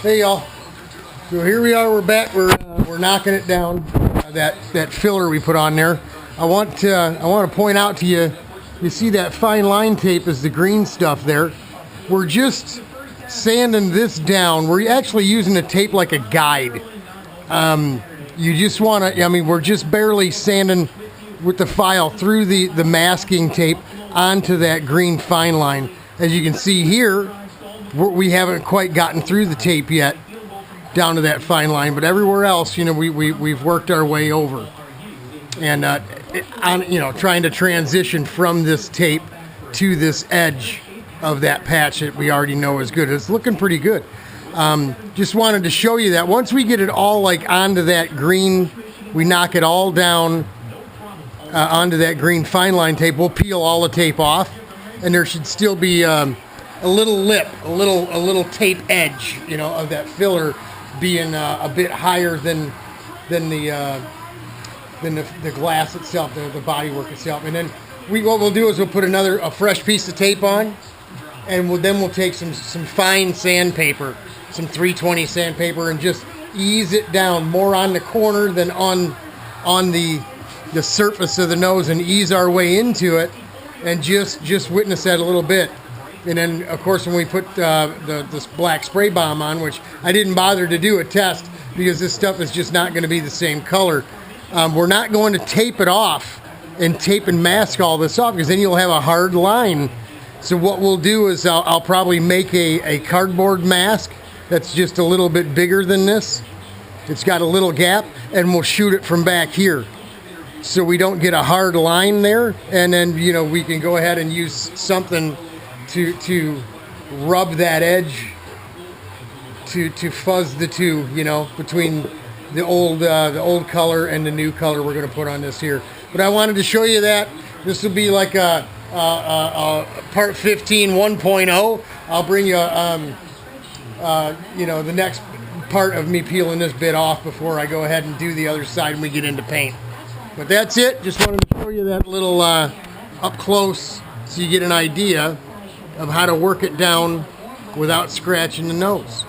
Hey y'all. So here we are. We're back. We're knocking it down. That filler we put on there. I want to point out to you. You see that fine line tape is the green stuff there. We're just sanding this down. We're actually using the tape like a guide. You just want to. I mean, we're just barely sanding with the file through the masking tape onto that green fine line. As you can see here, we haven't quite gotten through the tape yet down to that fine line, but everywhere else, we've worked our way over. And trying to transition from this tape to this edge of that patch that we already know is good. It's looking pretty good. Just wanted to show you that once we get it all like onto that green, we knock it all down onto that green fine line tape. We'll peel all the tape off, and there should still be a little lip, a little tape edge, of that filler being a bit higher than the glass itself, the bodywork itself. And then what we'll do is we'll put a fresh piece of tape on, and we'll take some fine sandpaper, some 320 sandpaper, and just ease it down more on the corner than on the surface of the nose, and ease our way into it, and just witness that a little bit. And then, of course, when we put this black spray bomb on, which I didn't bother to do a test because this stuff is just not going to be the same color, we're not going to tape it off and tape and mask all this off, because then you'll have a hard line. So what we'll do is I'll probably make a cardboard mask that's just a little bit bigger than this. It's got a little gap, and we'll shoot it from back here, so we don't get a hard line there. And then we can go ahead and use something to rub that edge to fuzz the two, between the old color and the new color we're going to put on this here. But I wanted to show you that. This will be like a part 15 1.0. I'll bring you the next part of me peeling this bit off before I go ahead and do the other side and we get into paint. But that's it. Just wanted to show you that little up close so you get an idea of how to work it down without scratching the nose.